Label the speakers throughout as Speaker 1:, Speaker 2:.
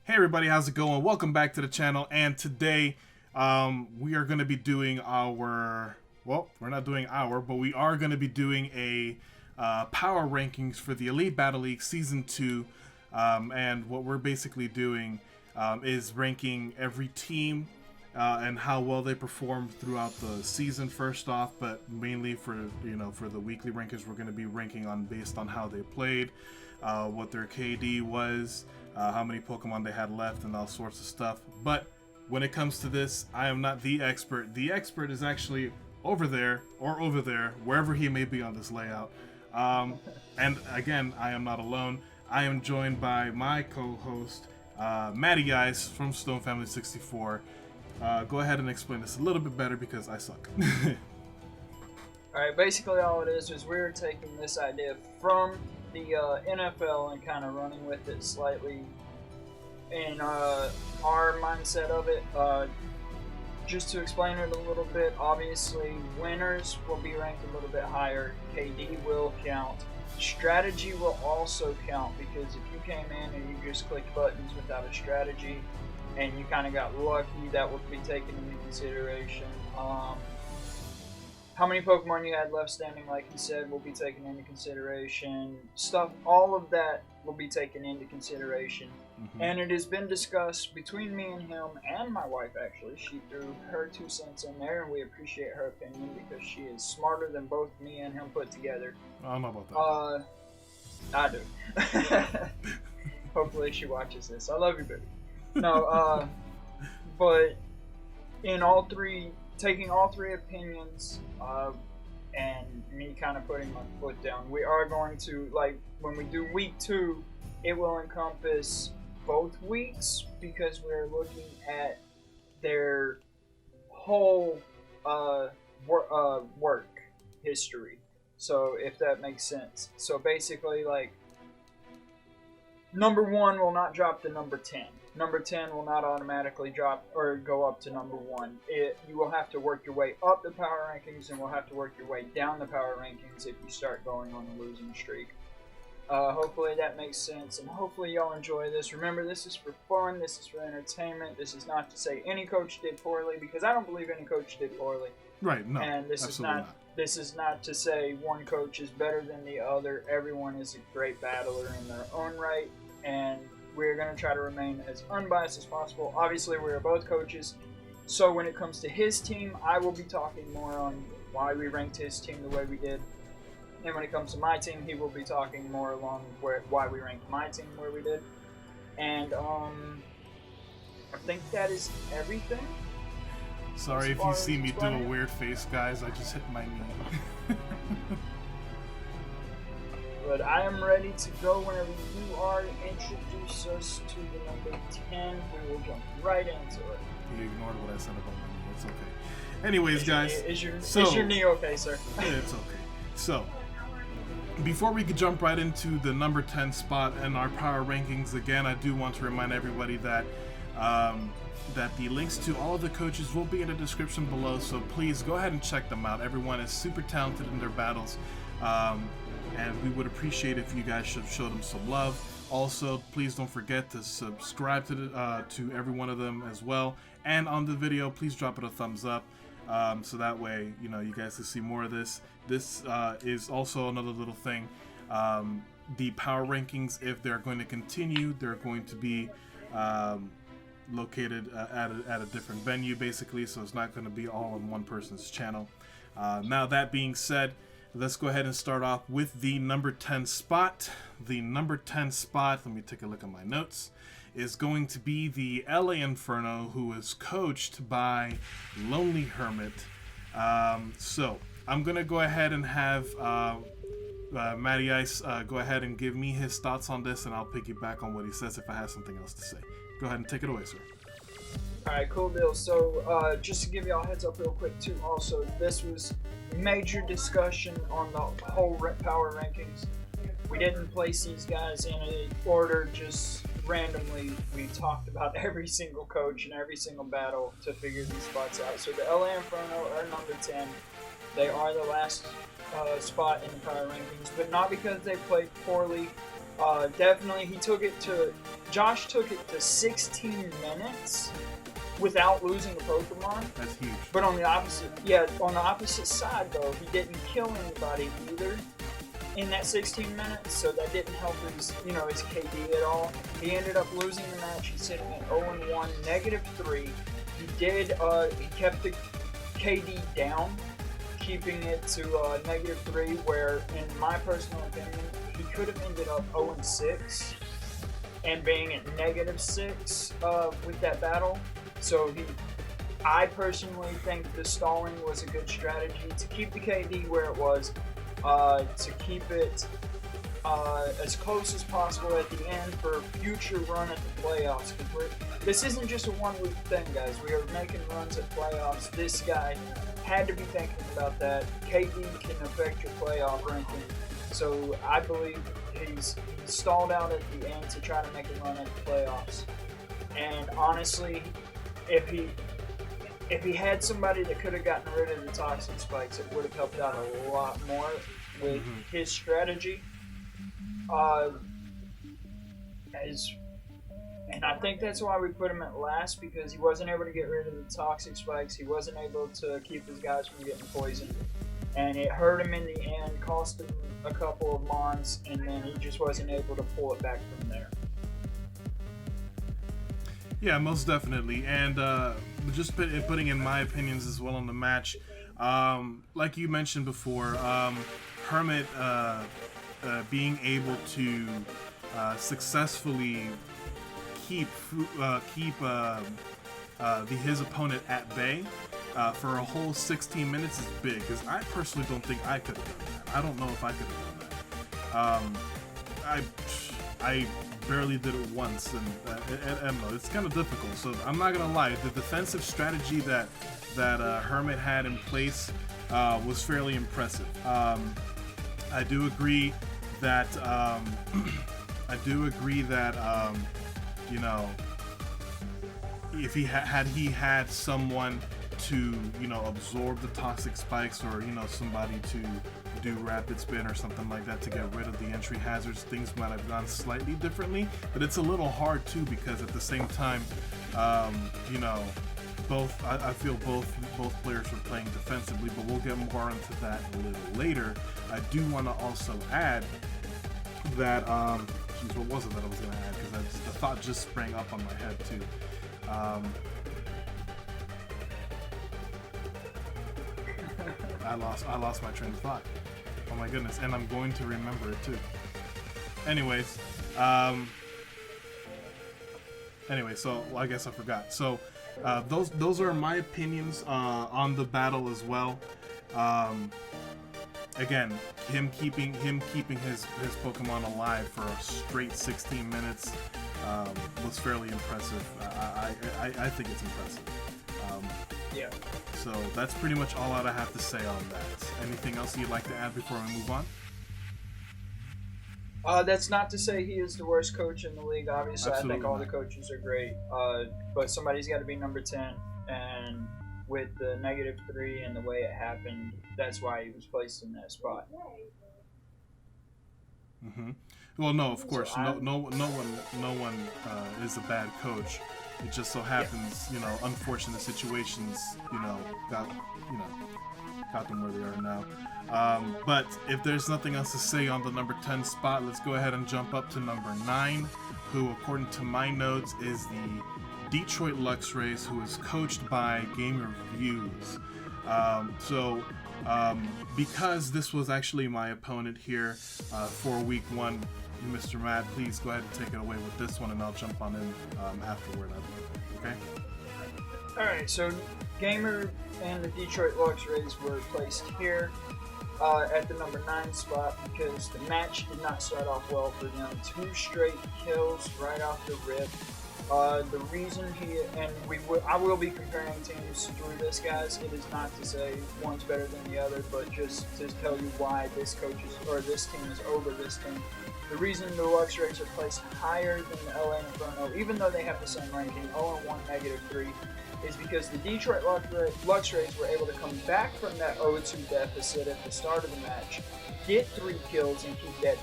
Speaker 1: Hey everybody, how's it going? Welcome back to the channel, and today we are going to be doing our, well, we're not doing our, but we are going to be doing a power rankings for the Elite Battle League Season 2, and what we're basically doing is ranking every team and how well they performed throughout the season first off, but mainly for the weekly rankings we're going to be ranking on based on how they played, what their KD was, how many Pokemon they had left, and all sorts of stuff. But when it comes to this, I am not the expert. The expert is actually over there, or over there, wherever he may be on this layout. And again, I am not alone. I am joined by my co-host, MattyIce from Stone Family 64. Go ahead and explain this a little bit better because I suck.
Speaker 2: Alright, basically all it is we're taking this idea from the NFL and kind of running with it slightly in our mindset of it. Just to explain it a little bit, obviously winners will be ranked a little bit higher, KD will count, strategy will also count, because if you came in and you just clicked buttons without a strategy and you kind of got lucky, that would be taken into consideration. How many Pokemon you had left standing, like he said, will be taken into consideration. Stuff, all of that will be taken into consideration. Mm-hmm. And it has been discussed between me and him, and my wife actually. She threw her 2 cents in there, and we appreciate her opinion because she is smarter than both me and him put together.
Speaker 1: I don't know about that.
Speaker 2: I do. Hopefully she watches this. I love you, baby. No, but in all three, taking all three opinions, and me kind of putting my foot down, we are going to, like, when we do week 2, it will encompass both weeks because we're looking at their whole work history. So if that makes sense. So basically, like, number 1 will not drop to number 10. Number 10 will not automatically drop or go up to number 1. You will have to work your way up the power rankings, and will have to work your way down the power rankings if you start going on a losing streak. Hopefully that makes sense, and hopefully y'all enjoy this. Remember, this is for fun, this is for entertainment. This is not to say any coach did poorly, because I don't believe any coach did poorly.
Speaker 1: Right, no,
Speaker 2: and this
Speaker 1: absolutely
Speaker 2: is not. This is not to say one coach is better than the other. Everyone is a great battler in their own right, and we're going to try to remain as unbiased as possible. Obviously, we're both coaches, so when it comes to his team, I will be talking more on why we ranked his team the way we did. And when it comes to my team, he will be talking more along why we ranked my team where we did. And I think that is everything.
Speaker 1: Sorry if you see me do a weird face, guys. I just hit my knee.
Speaker 2: But I am ready to go whenever you are. Introduce us to the number 10. We will jump right into it.
Speaker 1: You ignored what I said about my knee. It's okay. Anyways, guys.
Speaker 2: Is your knee okay, sir?
Speaker 1: Yeah, it's okay. So, before we could jump right into the number 10 spot and our power rankings, again, I do want to remind everybody that that the links to all of the coaches will be in the description below. So please go ahead and check them out. Everyone is super talented in their battles. And we would appreciate if you guys should show them some love. Also, please don't forget to subscribe to every one of them as well. And on the video, please drop it a thumbs up, so that way you guys can see more of this. This is also another little thing. The power rankings, if they're going to continue, they're going to be located at a different venue, basically. So it's not going to be all on one person's channel. Now that being said, let's go ahead and start off with the number 10 spot. The number 10 spot, let me take a look at my notes, is going to be the LA Inferno, who is coached by Lonely Hermit. So I'm going to go ahead and have MattyIce go ahead and give me his thoughts on this, and I'll piggyback on what he says if I have something else to say. Go ahead and take it away, sir.
Speaker 2: Alright, cool deal. So, just to give y'all a heads up real quick too, also, this was major discussion on the whole power rankings. We didn't place these guys in a order just randomly. We talked about every single coach and every single battle to figure these spots out. So the LA Inferno are number 10. They are the last spot in the power rankings, but not because they played poorly. Definitely, he took it to Josh took it to 16 minutes without losing a Pokemon.
Speaker 1: That's huge.
Speaker 2: But on the opposite side though, he didn't kill anybody either in that 16 minutes, so that didn't help his KD at all. He ended up losing the match. He's sitting at 0-1, -3. He kept the KD down, keeping it to -3, where in my personal opinion, he could have ended up 0-6 and being at -6 with that battle. So I personally think the stalling was a good strategy to keep the KD where it was, to keep it as close as possible at the end for a future run at the playoffs. Because this isn't just a one-week thing, guys. We are making runs at playoffs. This guy had to be thinking about that. KD can affect your playoff ranking. So I believe he's stalled out at the end to try to make a run at the playoffs. And honestly, if he had somebody that could have gotten rid of the toxic spikes, it would have helped out a lot more with his strategy. And I think that's why we put him at last, because he wasn't able to get rid of the toxic spikes. He wasn't able to keep his guys from getting poisoned. And it hurt him in the end, cost him a couple of Mons, and then he just wasn't able to pull it back from there.
Speaker 1: Yeah, most definitely. And just putting in my opinions as well on the match, like you mentioned before, Hermit being able to successfully keep his opponent at bay for a whole 16 minutes is big, because I personally don't think I could have done that. I don't know if I could have done that. I barely did it once, and it's kind of difficult. So I'm not gonna lie, the defensive strategy that Hermit had in place was fairly impressive. I do agree that if he had someone to absorb the toxic spikes, or somebody to do rapid spin or something like that to get rid of the entry hazards, things might have gone slightly differently. But it's a little hard too, because at the same time, I feel both players were playing defensively, but we'll get more into that a little later. I do want to also add that what was it that I was going to add, because the thought just sprang up on my head too. I lost my train of thought. Oh my goodness, and I'm going to remember it too. Anyways, so I guess I forgot. So those are my opinions on the battle as well. Again, him keeping his Pokemon alive for a straight 16 minutes was fairly impressive. I think it's impressive.
Speaker 2: Yeah.
Speaker 1: So that's pretty much all I have to say on that. Anything else you'd like to add before we move on?
Speaker 2: That's not to say he is the worst coach in the league. Obviously, absolutely. I think all the coaches are great. But somebody's got to be number 10. And with the -3 and the way it happened, that's why he was placed in that spot.
Speaker 1: Mm-hmm. Well, no, of course, no one is a bad coach. It just so happens, unfortunate situations, got them where they are now. But if there's nothing else to say on the number 10 spot, let's go ahead and jump up to number 9, who, according to my notes, is the Detroit Luxrays, who is coached by Game Reviews. Because this was actually my opponent here for week 1, Mr. Matt, please go ahead and take it away with this one, and I'll jump on in afterward. Okay?
Speaker 2: Alright, so Gamer and the Detroit Luxrays were placed here at the number 9 spot because the match did not start off well for them. 2 straight kills right off the rip. The reason I will be comparing teams through this, guys. It is not to say one's better than the other, but just to tell you why this team is over this team. The reason the Lux Rays are placed higher than the LA Inferno, even though they have the same ranking, 0-1, -3, is because the Detroit Lux Rays were able to come back from that 0-2 deficit at the start of the match, get 3 kills, and keep that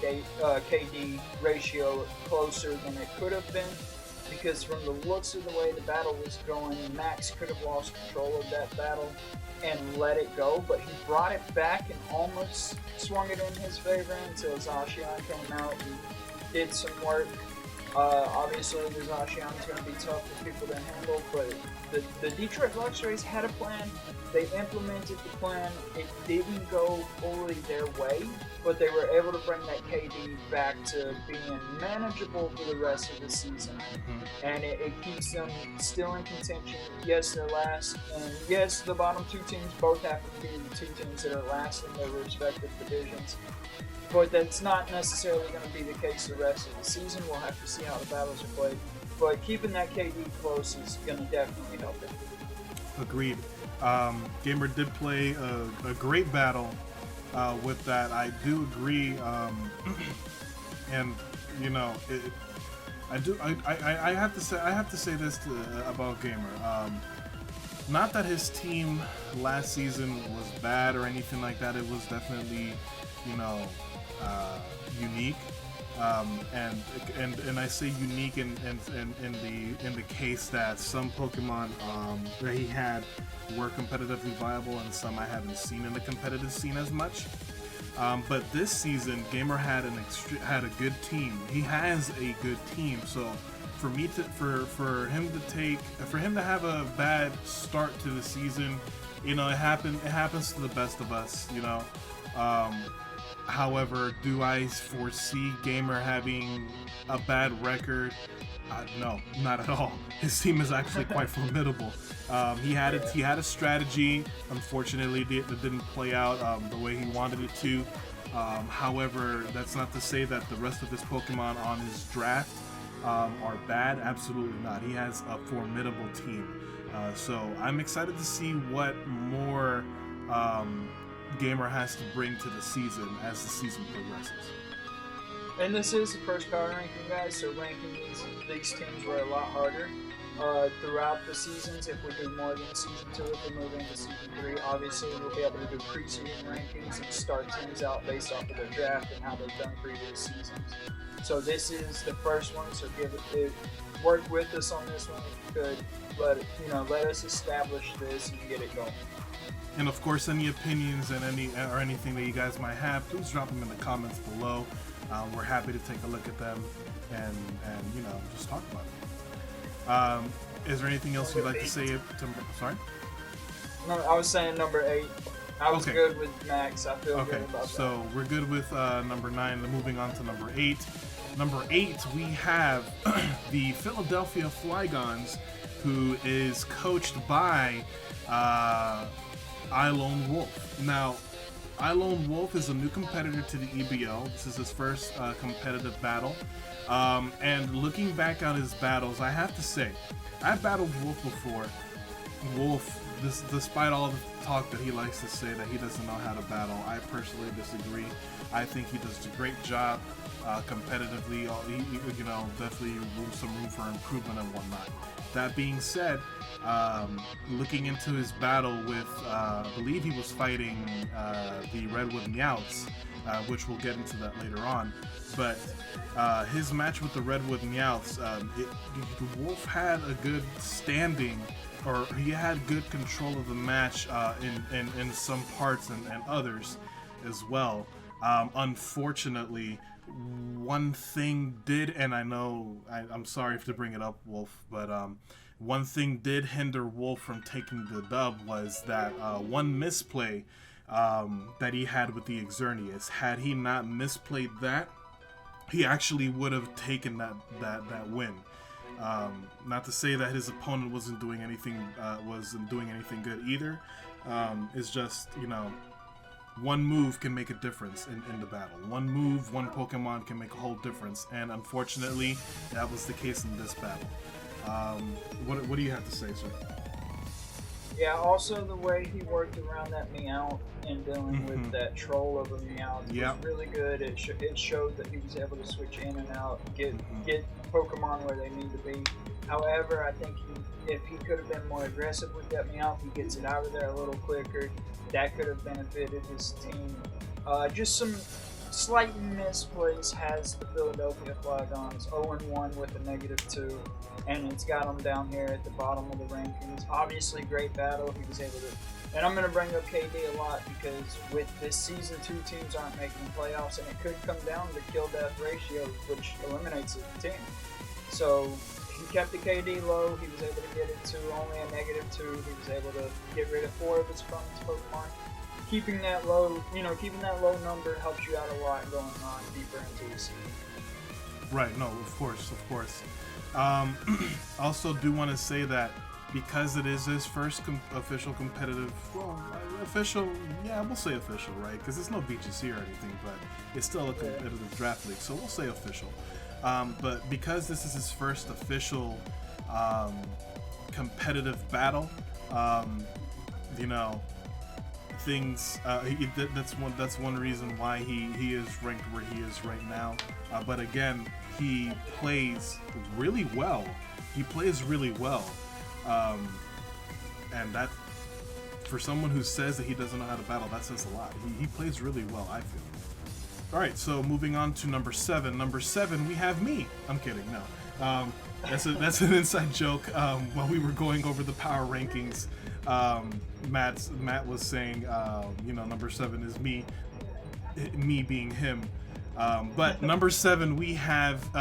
Speaker 2: KD ratio closer than it could have been. Because from the looks of the way the battle was going, Max could have lost control of that battle and let it go, but he brought it back and almost swung it in his favor until Zacian came out and did some work. Obviously, the Zacian is going to be tough for people to handle, but the Detroit Lux Rays had a plan. They implemented the plan. It didn't go fully their way, but they were able to bring that KD back to being manageable for the rest of the season. And it keeps them still in contention. Yes, they're last, and yes, the bottom 2 teams both happen to be the 2 teams that are last in their respective divisions. But that's not necessarily going to be the case the rest of the season. We'll have to see how the battles are played. But keeping that KD close is going to definitely help it.
Speaker 1: Agreed. Gamer did play a great battle with that. I do agree, and you know, I have to say this about Gamer. Not that his team last season was bad or anything like that. It was definitely, you know, unique. And I say unique in the case that some Pokemon that he had were competitively viable and some I haven't seen in the competitive scene as much. But this season, Gamer had a good team. He has a good team. So for him to have a bad start to the season, you know, it happens to the best of us, you know. However, do I foresee Gamer having a bad record? No, not at all. His team is actually quite formidable. He had a strategy. Unfortunately, it didn't play out the way he wanted it to. However, that's not to say that the rest of his Pokemon on his draft are bad. Absolutely not. He has a formidable team. So I'm excited to see what more Gamer has to bring to the season as the season progresses.
Speaker 2: And this is the first power ranking, guys, so ranking these teams were a lot harder. Throughout the seasons, if we do more than season 2, if we move into season 3, obviously we'll be able to do preseason rankings and start teams out based off of their draft and how they've done previous seasons. So this is the first one, so work with us on this one if you could. Let us establish this and get it going.
Speaker 1: And of course, any opinions and anything that you guys might have, please drop them in the comments below. We're happy to take a look at them and you know, just talk about it. Is there anything else you'd like to say? Sorry?
Speaker 2: No, I was saying number 8. I was good with Max. I feel good about that.
Speaker 1: So we're good with number 9. Moving on to number 8. Number 8, we have the Philadelphia Flygons, who is coached by iLoneWolf. Now, iLoneWolf is a new competitor to the EBL. This is his first competitive battle. And looking back on his battles, I have to say, I've battled Wolf before. Wolf, despite all the talk that he likes to say that he doesn't know how to battle, I personally disagree. I think he does a great job competitively. You know, definitely some room for improvement and whatnot. That being said, looking into his battle with, I believe he was fighting the Redwood Meowths, which we'll get into that later on. But his match with the Redwood Meowths, the Wolf had a good standing, or he had good control of the match in some parts and others as well. Unfortunately, one thing did, and I know I'm sorry to bring it up, Wolf, but one thing did hinder Wolf from taking the dub was that one misplay that he had with the Xerneas. Had he not misplayed that, he actually would have taken that win. Not to say that his opponent wasn't doing anything good either. It's just, you know, one move can make a difference in the battle. One move, one Pokemon can make a whole difference, and unfortunately, that was the case in this battle. What do you have to say, sir?
Speaker 2: Yeah, also the way he worked around that Meowth and dealing with that troll of a Meowth was really good. It showed that he was able to switch in and out, get Pokemon where they need to be. However, I think if he could have been more aggressive with that Meowth, he gets it out of there a little quicker. That could have benefited his team. Just some slight misplays has the Philadelphia Flygons 0-1 with a -2, and it's got them down here at the bottom of the rankings. Obviously, great battle. He was able to, and I'm going to bring up KD a lot because with this season, 2 teams aren't making the playoffs, and it could come down to kill-death ratio, which eliminates the team. So he kept the KD low. He was able to get it to only a -2. He was able to get rid of 4 of his opponent's Pokemon. Keeping that low, keeping that low number helps you out a lot going on deeper into the season.
Speaker 1: Right. No, of course. Also, do want to say that because it is his first official competitive, we'll say official, right? Because it's no BGC or anything, but it's still a competitive draft league, so we'll say official. But because this is his first official competitive battle, things that's one reason why he is ranked where he is right now. But again, he plays really well. And that, for someone who says that he doesn't know how to battle, that says a lot. He plays really well, I feel. All right, so moving on to number 7. Number 7, we have me. I'm kidding. No, that's an inside joke. While we were going over the power rankings, Matt was saying, number 7 is me being him. But number 7, we have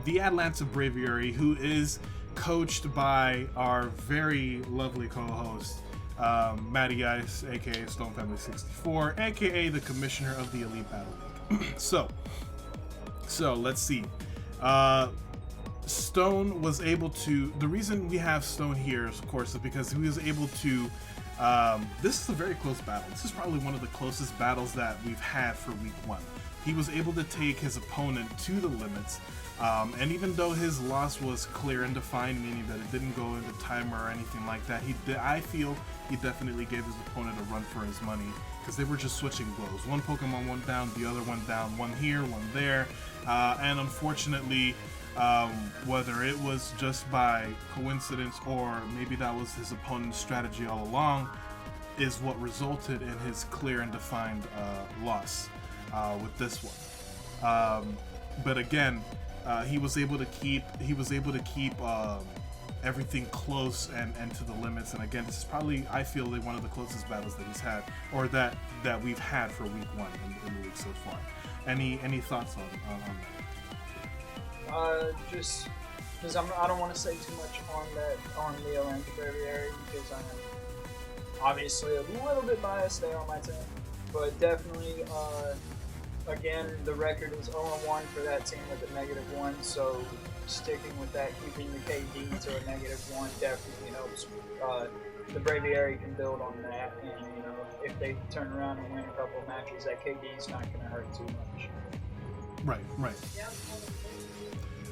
Speaker 1: the Atlanta Braviary, who is coached by our very lovely co-host, MattyIce, aka Stone Family 64, aka the commissioner of the Elite Battle League. So let's see. Stone was able to. The reason we have Stone here, of course, is because he was able to. This is a very close battle. This is probably one of the closest battles that we've had for week 1. He was able to take his opponent to the limits, and even though his loss was clear and defined, meaning that it didn't go into timer or anything like that, I feel he definitely gave his opponent a run for his money because they were just switching blows. One Pokemon went down, the other went down, one here, one there, and unfortunately, whether it was just by coincidence or maybe that was his opponent's strategy all along, is what resulted in his clear and defined loss with this one. But again, he was able to keep everything close and to the limits. And again, this is probably, I feel, like one of the closest battles that he's had, or that we've had for week 1 in the league so far. Any thoughts on that?
Speaker 2: Just because I don't want to say too much on the Atlanta Braviary because I'm obviously a little bit biased. They are my team, but definitely, again, the record is 0-1 for that team with a -1. So sticking with that, keeping the KD to a -1 definitely helps. The Braviary can build on that, and if they turn around and win a couple of matches, that KD is not going to hurt too much.
Speaker 1: Right.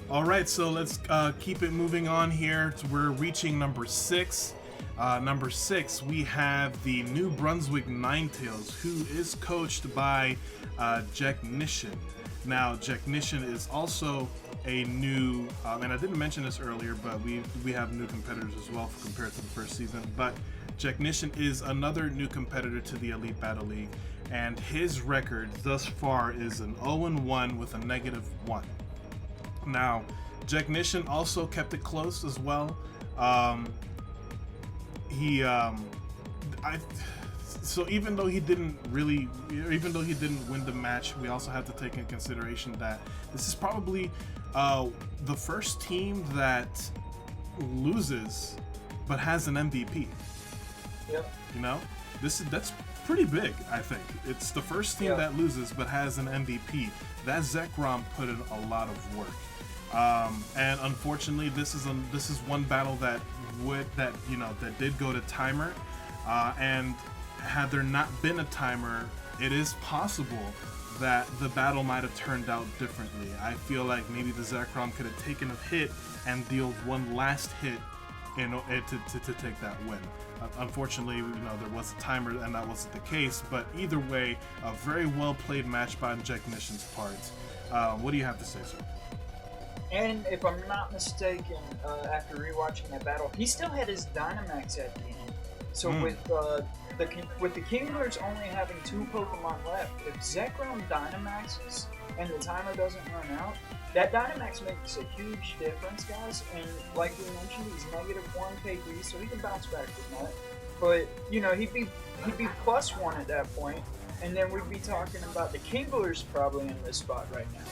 Speaker 1: All right, so let's keep it moving on here. We're reaching number 6. Number 6, we have the New Brunswick Ninetales, who is coached by Jechnician. Now, Jechnician is also a new, and I didn't mention this earlier, but we have new competitors as well compared to the first season. But Jechnician is another new competitor to the Elite Battle League, and his record thus far is an 0-1 with a -1. Now, Jechnician also kept it close as well. So even though he didn't win the match, we also have to take into consideration that this is probably the first team that loses but has an MVP.
Speaker 2: Yep.
Speaker 1: That's pretty big. I think it's the first team that loses but has an MVP. That Zekrom put in a lot of work. And unfortunately, this is one battle that did go to timer, and had there not been a timer, it is possible that the battle might have turned out differently. I feel like maybe the Zekrom could have taken a hit and dealt one last hit to take that win. Unfortunately, there was a timer and that wasn't the case, but either way, a very well played match by Jechnician's part. What do you have to say, sir?
Speaker 2: And if I'm not mistaken, after rewatching that battle, he still had his Dynamax at the end. So with the Kinglers only having 2 Pokemon left, if Zekrom Dynamaxes and the timer doesn't run out, that Dynamax makes a huge difference, guys. And like we mentioned, he's -1 KD, so he can bounce back from that. But he'd be +1 at that point, and then we'd be talking about the Kinglers probably in this spot right now.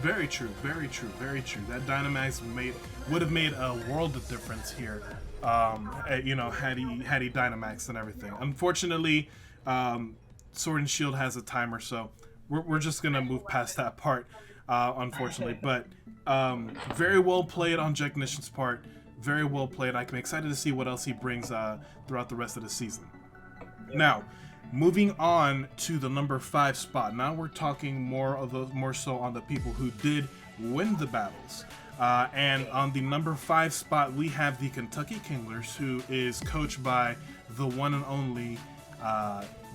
Speaker 1: Very true, very true, very true. That Dynamax would have made a world of difference here. Had he Dynamaxed and everything. Unfortunately, Sword and Shield has a timer, so we're just gonna move past that part. Unfortunately, but very well played on Jechnician's part. Very well played. I'm excited to see what else he brings throughout the rest of the season.
Speaker 2: Yeah.
Speaker 1: Now, moving on to the number 5 spot. Now we're talking more so on the people who did win the battles. And on the number 5 spot, we have the Kentucky Kinglers, who is coached by the one and only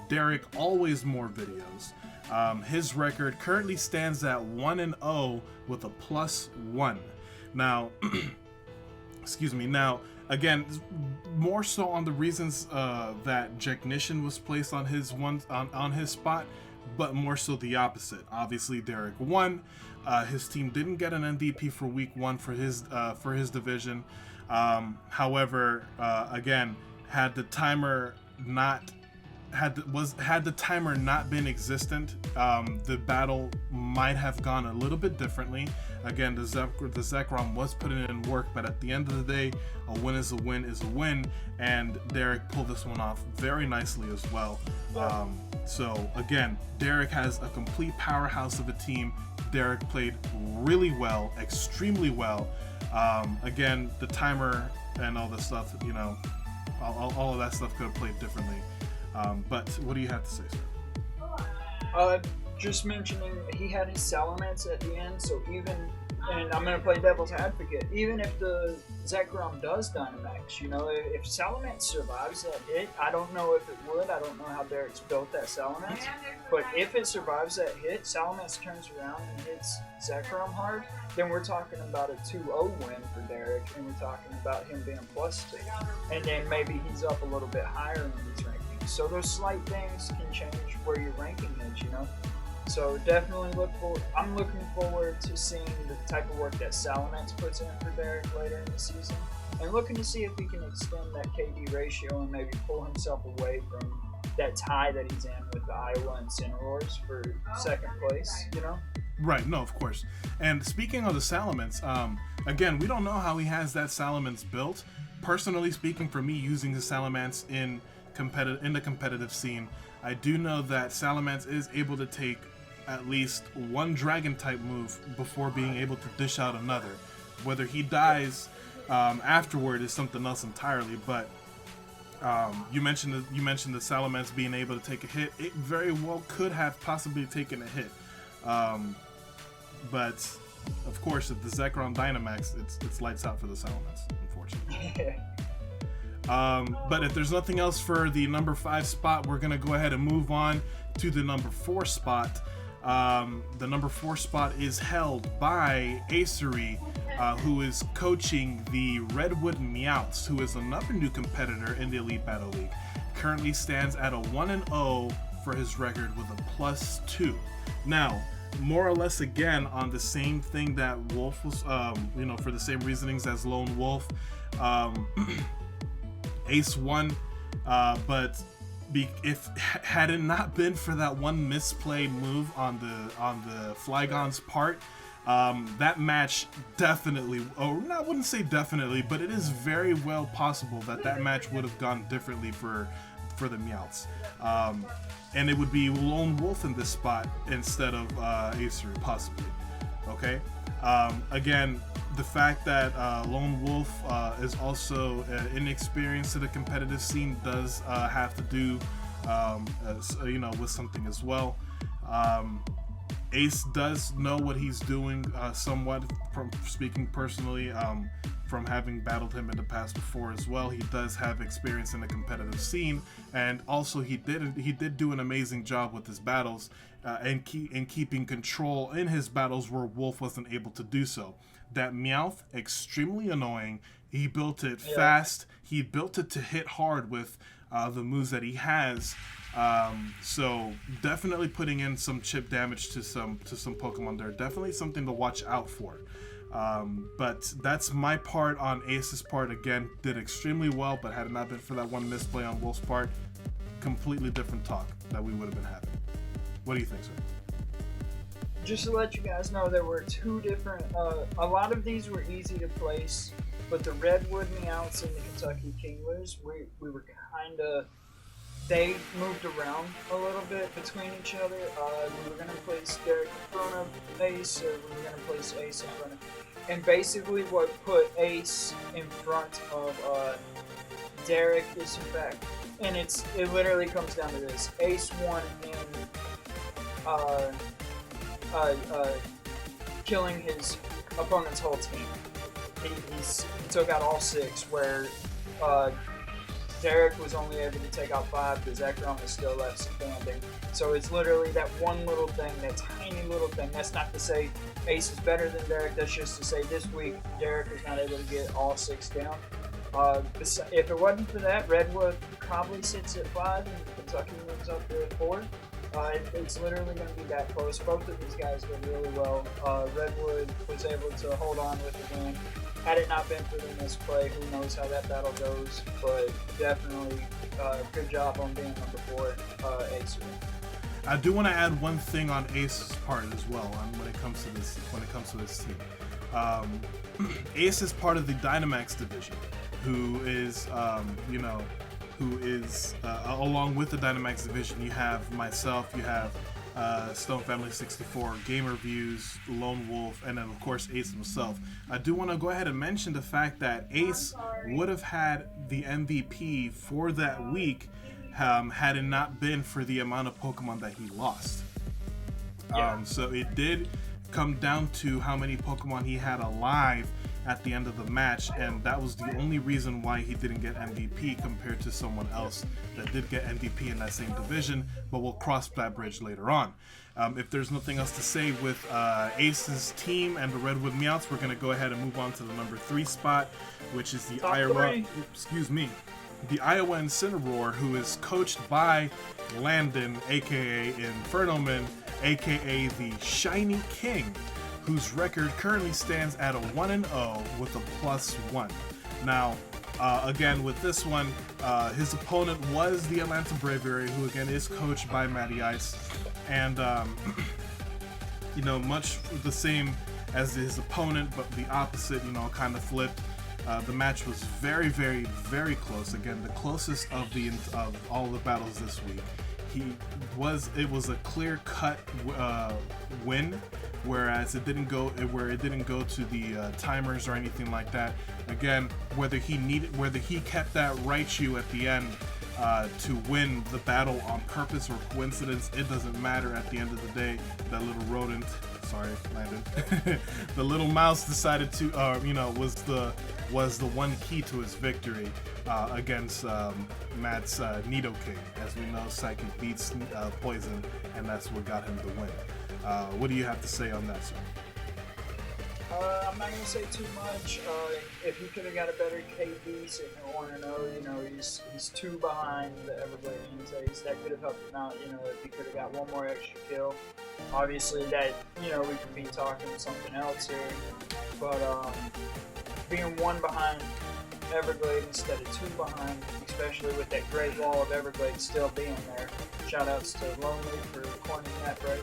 Speaker 1: Derek. Always more videos. His record currently stands at 1-0 with a +1. Now, excuse me. Now, again, more so on the reasons that Jechnician was placed on his on his spot, but more so the opposite. Obviously, Derek won. His team didn't get an MVP for week 1 for his division. However, again, had the timer not been existent, the battle might have gone a little bit differently. Again, the Zekrom was putting in work, but at the end of the day, a win is a win is a win, and Derek pulled this one off very nicely as well. So again, Derek has a complete powerhouse of a team. Derek played really well, extremely well. Again, the timer and all this stuff, all of that stuff could have played differently. But what do you have to say, sir?
Speaker 2: Just mentioning he had his Salamence at the end, so and I'm going to play devil's advocate, even if the Zekrom does Dynamax, if Salamence survives that hit, I don't know if it would, I don't know how Derek's built that Salamence, but if it survives that hit, Salamence turns around and hits Zekrom hard, then we're talking about a 2-0 win for Derek, and we're talking about him being +2, and then maybe he's up a little bit higher in these rankings. So those slight things can change where your ranking is, So definitely I'm looking forward to seeing the type of work that Salamence puts in for Derek later in the season, and looking to see if he can extend that KD ratio and maybe pull himself away from that tie that he's in with the Iowa and Cineroars for second place,
Speaker 1: Right, no, of course. And speaking of the Salamence, again, we don't know how he has that Salamence built. Personally speaking, for me, using the Salamence in the competitive scene, I do know that Salamence is able to take at least one dragon type move before being able to dish out another. Whether he dies afterward is something else entirely, but you mentioned the Salamence being able to take a hit. It very well could have possibly taken a hit, but of course, if the Zekrom Dynamax, it's lights out for the Salamence, unfortunately. But if there's nothing else for the number 5 spot, we're gonna go ahead and move on to the number 4 spot. The number 4 spot is held by Acery, who is coaching the Redwood Meowths, who is another new competitor in the Elite Battle League. Currently stands at a 1-0 for his record with a +2. Now, more or less again on the same thing that Wolf was, for the same reasonings as Lone Wolf. Ace won, but had it not been for that one misplayed move on the Flygon's part, that match definitely, I wouldn't say definitely, but it is very well possible that match would have gone differently for the Meowths. And it would be Lone Wolf in this spot instead of Acer, possibly. Okay? Again, the fact that Lone Wolf is also inexperienced to the competitive scene does have to do, with something as well. Ace does know what he's doing, somewhat, from speaking personally, from having battled him in the past before as well. He does have experience in the competitive scene, and also he did do an amazing job with his battles, and keeping control in his battles where Wolf wasn't able to do so. That Meowth, extremely annoying. He built it fast. He built it to hit hard with the moves that he has. So definitely putting in some chip damage to some Pokemon there. Definitely something to watch out for. But that's my part on Ace's part. Again, did extremely well, but had it not been for that one misplay on Wolf's part, completely different talk that we would have been having. What do you think, sir?
Speaker 2: Just to let you guys know, there were two different, a lot of these were easy to place, but the Redwood Meowths and the Kentucky Kinglers, we were kind of, they moved around a little bit between each other. We were going to place Derek in front of Ace, or we were going to place Ace in front of, and basically what put Ace in front of Derek is in fact, and it literally comes down to this: Ace won in killing his opponent's whole team. He took out all 6, where Derek was only able to take out 5 because Zekrom was still left standing. So it's literally that one little thing, that tiny little thing. That's not to say Ace is better than Derek, that's just to say this week Derek was not able to get all 6 down. If it wasn't for that, Redwood probably sits at 5 and Kentucky moves up to 4. It's literally going to be that close. Both of these guys did really well. Redwood was able to hold on with the win. Had it not been for the misplay, who knows how that battle goes, but definitely good job on being number 4, Ace.
Speaker 1: I do want to add one thing on Ace's part as well, when it comes to this team. Ace is part of the Dynamax division, who is along with the Dynamax division, you have myself, you have Stone Family 64, Gamer Views, Lone Wolf, and then of course Ace himself. I do want to go ahead and mention the fact that Ace would have had the MVP for that week had it not been for the amount of Pokemon that he lost. So it did come down to how many Pokemon he had alive at the end of the match, and that was the only reason why he didn't get MVP compared to someone else that did get MVP in that same division, but we'll cross that bridge later on. If there's nothing else to say with Ace's team and the Redwood Meowths, we're going to go ahead and move on to the number 3 spot, which is the Iowa Incineroar, who is coached by Landon, aka Infernomen, aka the Shiny King, whose record currently stands at a 1-0 with a +1. Now, again, with this one, his opponent was the Atlanta Bravery, who again is coached by MattyIce, and much the same as his opponent, but the opposite, kind of flipped. The match was very, very, very close. Again, the closest of all the battles this week. It was a clear-cut win, whereas it didn't go to the timers or anything like that. Again, whether he kept that Raichu at the end to win the battle on purpose or coincidence, it doesn't matter. At the end of the day, that little rodent, sorry, Landon, the little mouse decided to, was the one key to his victory against Matt's Nidoking. As we know, Psychic beats Poison, and that's what got him the win. What do you have to say on that, sir?
Speaker 2: I'm not going to say too much. If he could have got a better KD sitting at 1-0, he's 2 behind the Everglade Ace. That could have helped him out, if he could have got one more extra kill. Obviously, that, we could be talking something else here. But being 1 behind Everglade instead of 2 behind, especially with that Great Wall of Everglade still being there. Shoutouts to Lonely for coining that phrase.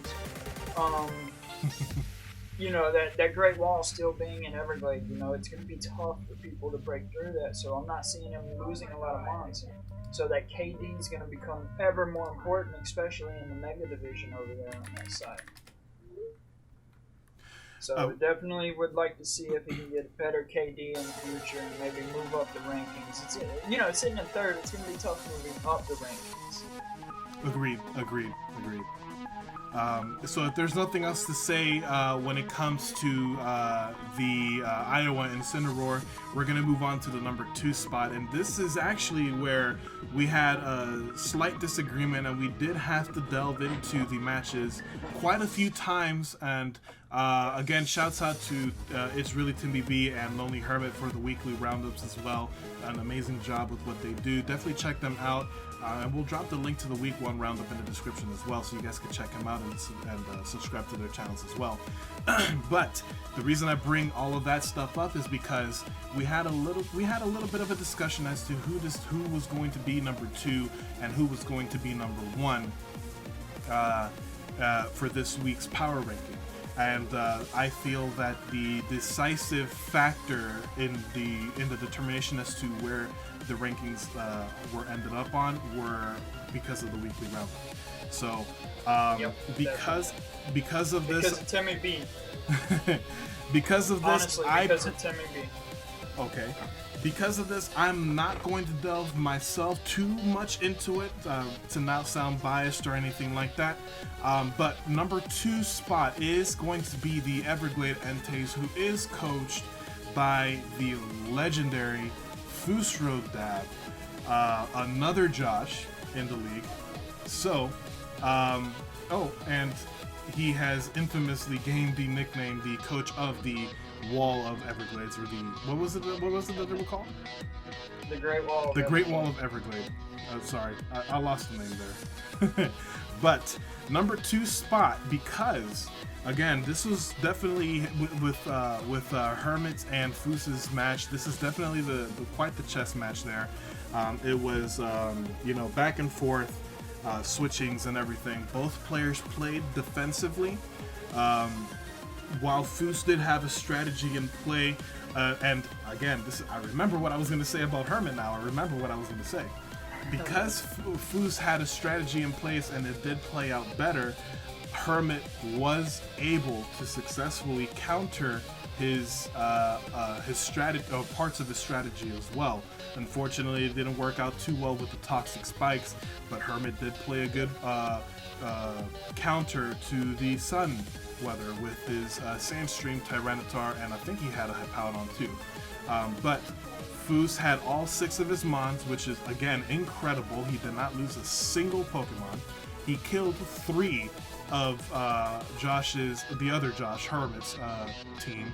Speaker 2: That Great Wall still being in Everglade, it's going to be tough for people to break through that, so I'm not seeing him losing a lot of mons. So that KD is going to become ever more important, especially in the Mega Division over there on that side. So definitely would like to see if he can get a better KD in the future and maybe move up the rankings. It's sitting in 3rd, it's going to be tough moving up the rankings.
Speaker 1: Agreed. So if there's nothing else to say when it comes to the Iowa Incineroar, we're going to move on to the number 2 spot. And this is actually where we had a slight disagreement, and we did have to delve into the matches quite a few times. And again, shouts out to ItsReallyTimmyB and Lonely Hermit for the weekly roundups as well. An amazing job with what they do. Definitely check them out. And we'll drop the link to the week 1 roundup in the description as well, so you guys can check them out and subscribe to their channels as well. But the reason I bring all of that stuff up is because we had a little bit of a discussion as to who was going to be number 2 and who was going to be number 1 for this week's power ranking. And I feel that the decisive factor in the determination as to where the rankings were ended up on were because of the weekly roundup. So because of this,
Speaker 2: because of Timmy B.
Speaker 1: because of this,
Speaker 2: honestly, because of Timmy B.
Speaker 1: Okay. Because of this, I'm not going to delve myself too much into it to not sound biased or anything like that. But number 2 spot is going to be the Everglade Entes, who is coached by the legendary Fus-Ro-Dab, another Josh in the league. So, and he has infamously gained the nickname the coach of the Wall of Everglades, or the what was it that they were called?
Speaker 2: The Great Wall.
Speaker 1: The Great Wall of Everglade. Sorry, I lost the name there. But number 2 spot, because again, this was definitely with Hermit and Fus's match. This is definitely the quite the chess match there. It was back and forth, switchings and everything. Both players played defensively. While Fus did have a strategy in play, and again, I remember what I was going to say about Hermit now. I remember what I was going to say. Because Fus had a strategy in place and it did play out better, Hermit was able to successfully counter his strategy, parts of his strategy as well. Unfortunately, it didn't work out too well with the toxic spikes, but Hermit did play a good counter to the sun weather with his Sandstream Tyranitar, and I think he had a Hippowdon too. But Fus had all 6 of his Mons, which is again incredible. He did not lose a single Pokemon. He killed 3 of the other Josh Hermit's team,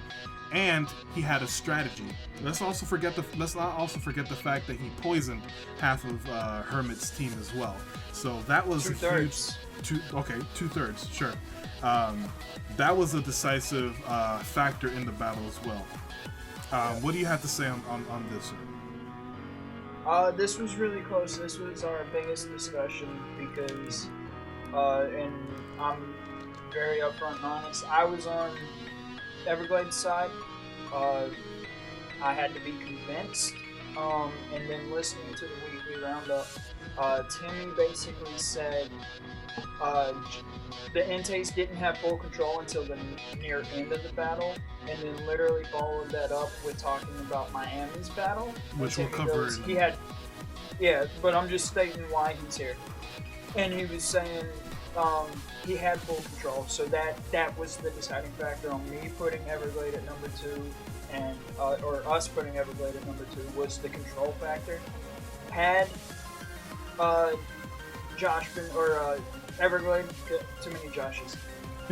Speaker 1: and he had a strategy. Let's not also forget the fact that he poisoned half of Hermit's team as well. So that was a huge. 2/3, sure. That was a decisive factor in the battle as well. What do you have to say on this, sir?
Speaker 2: This was really close. This was our biggest discussion because, and I'm very upfront and honest, I was on Everglade's side. I had to be convinced, and then listening to the weekly roundup, Timmy basically said the Entes didn't have full control until the near end of the battle, and then literally followed that up with talking about Miami's battle,
Speaker 1: which we'll cover.
Speaker 2: But I'm just stating why he's here. And he was saying he had full control, so that was the deciding factor on me putting Everglade at number 2, and or us putting Everglade at number 2 was the control factor. Had Josh been Everglade, too many Joshes.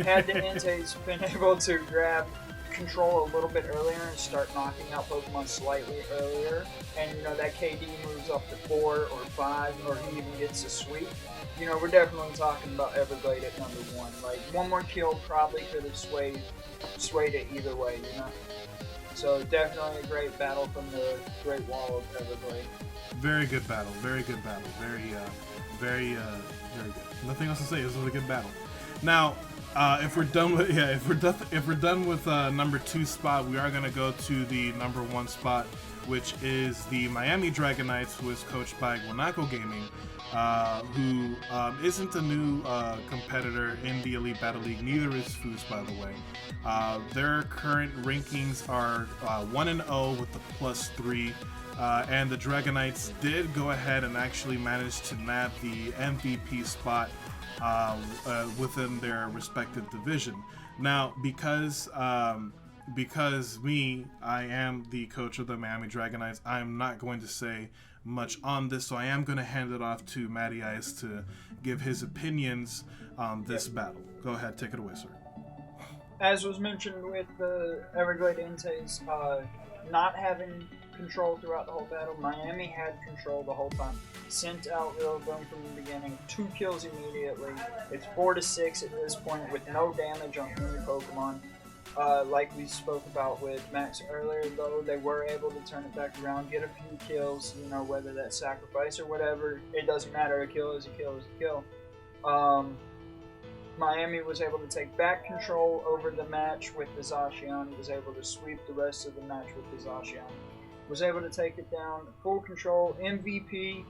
Speaker 2: Had the Entes been able to grab control a little bit earlier and start knocking out Pokemon slightly earlier, and that KD moves up to 4 or 5, or he even gets a sweep, we're definitely talking about Everglade at number 1. Like, one more kill probably could have swayed it either way, So definitely a great battle from the Great Wall of Everglade.
Speaker 1: Very good battle. Very good battle. Very good. Nothing else to say. This was a good battle. Now, if we're done with number 2 spot, we are gonna go to the number 1 spot, which is the Miami Dragonites, who is coached by Guanaco Gaming, who isn't a new competitor in the Elite Battle League. Neither is Fus, by the way. Their current rankings are 1-0 with the +3. And the Dragonites did go ahead and actually manage to nab the MVP spot within their respective division. Now, because I am the coach of the Miami Dragonites, I'm not going to say much on this, so I am going to hand it off to MattyIce to give his opinions on this battle. Go ahead, take it away, sir.
Speaker 2: As was mentioned with the Everglade Entes not having control throughout the whole battle, Miami had control the whole time. Sent out Rillaboom from the beginning, 2 kills immediately. It's 4-6 at this point with no damage on any Pokemon. Like we spoke about with Max earlier, though, they were able to turn it back around, get a few kills, you know, whether that's sacrifice or whatever, it doesn't matter, a kill is a kill is a kill. Miami was able to take back control over the match with the Zacian, was able to sweep the rest of the match with the Zacian. Was able to take it down, full control. MVP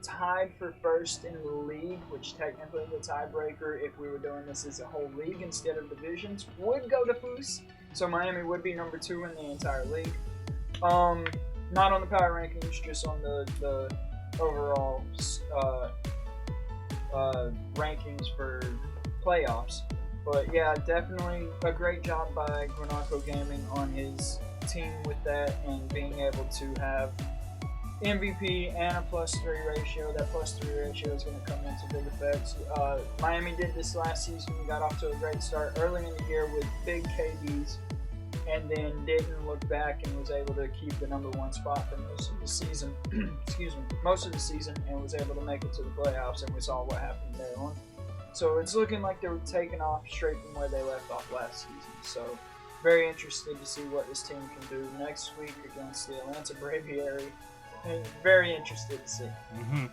Speaker 2: tied for first in the league, which technically the tiebreaker, if we were doing this as a whole league instead of divisions, would go to Fus. So Miami would be number 2 in the entire league. Not on the power rankings, just on the overall rankings for playoffs. But yeah, definitely a great job by Guanaco Gaming on his team with that, and being able to have MVP and a +3 ratio. That +3 ratio is going to come into big effects. Miami did this last season. We got off to a great start early in the year with big KDs, and then didn't look back and was able to keep the #1 spot for most of the season. Excuse me, most of the season, and was able to make it to the playoffs. And we saw what happened there on. So it's looking like they were taking off straight from where they left off last season. So very interested to see what this team can do next week against the Atlanta Braviary. And very interested to see.
Speaker 1: Mm-hmm.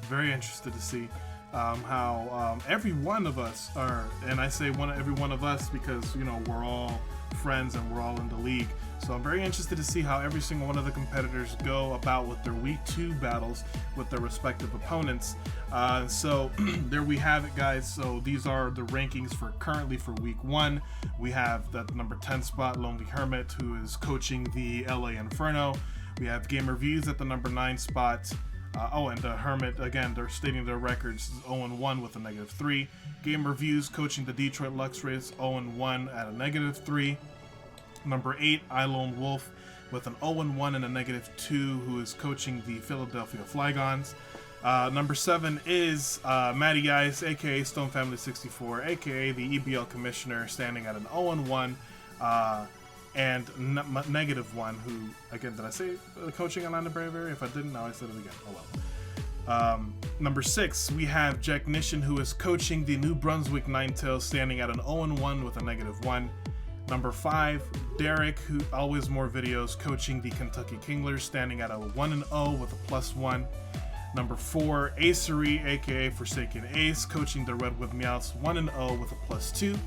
Speaker 1: Very interested to see how every one of us are, and I say every one of us because, you know, we're all friends and we're all in the league. So I'm very interested to see how every single one of the competitors go about with their week 2 battles with their respective opponents. So there we have it, guys. So these are the rankings for currently for week 1. We have the number 10 spot, Lonely Hermit, who is coaching the LA Inferno. We have Game Reviews at the number 9 spot. And the Hermit, again, they're stating their records 0-1 with a -3. Game Reviews coaching the Detroit Luxrays 0-1 at a -3. Number 8, iLoneWolf with an 0-1 and a -2, who is coaching the Philadelphia Flygons. Number 7 is MattyIce, aka Stone Family 64, aka the EBL Commissioner, standing at an 0-1 and -1, who, again, did I say coaching Atlanta Braviary? If I didn't, now I said it again. Oh well. Number 6, we have Jechnician, who is coaching the New Brunswick Ninetales, standing at an 0-1 with a -1. Number 5, Derek, who always more videos, coaching the Kentucky Kinglers, standing at a 1-0 with a +1. Number 4, Acery, aka Forsaken Ace, coaching the Redwood Meowths, 1-0 with a +2.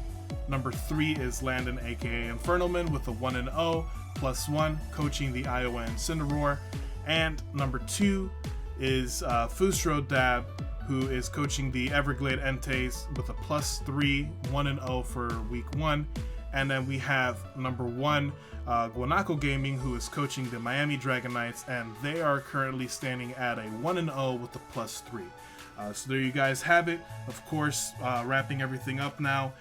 Speaker 1: Number 3 is Landon, aka Infernomen, with a 1-0 +1, coaching the Iowa Incineroar. And number 2 is Fus-RoDab, who is coaching the Everglade Entes with a +3, 1-0 for week 1. And then we have number 1, Guanaco Gaming, who is coaching the Miami Dragonites, and they are currently standing at a 1-0 with a +3. So there you guys have it. Of course, wrapping everything up now.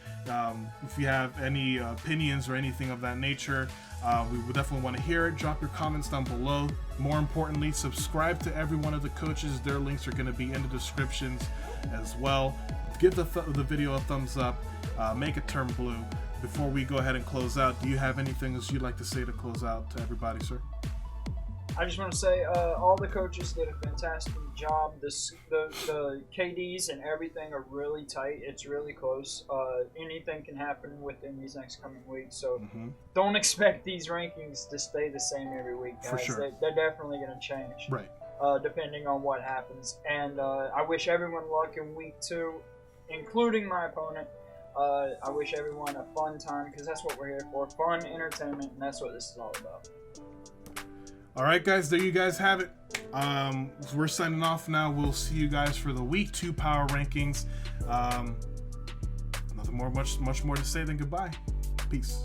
Speaker 1: If you have any opinions or anything of that nature, we would definitely want to hear it. Drop your comments down below. More importantly, subscribe to every one of the coaches. Their links are going to be in the descriptions as well. Give the video a thumbs up. Make it turn blue. Before we go ahead and close out, do you have anything else you'd like to say to close out to everybody, sir?
Speaker 2: I just want to say all the coaches did a fantastic job. The KDs and everything are really tight. It's really close. Anything can happen within these next coming weeks. So don't expect these rankings to stay the same every week, guys.
Speaker 1: For sure.
Speaker 2: They're definitely going to change.
Speaker 1: Right.
Speaker 2: Depending on what happens. And I wish everyone luck in week 2, including my opponent. I wish everyone a fun time, because that's what we're here for. Fun, entertainment, and that's what this is all about.
Speaker 1: All right, guys, there you guys have it. We're signing off now. We'll see you guys for the week 2 power rankings. Nothing more, much more to say than goodbye. Peace.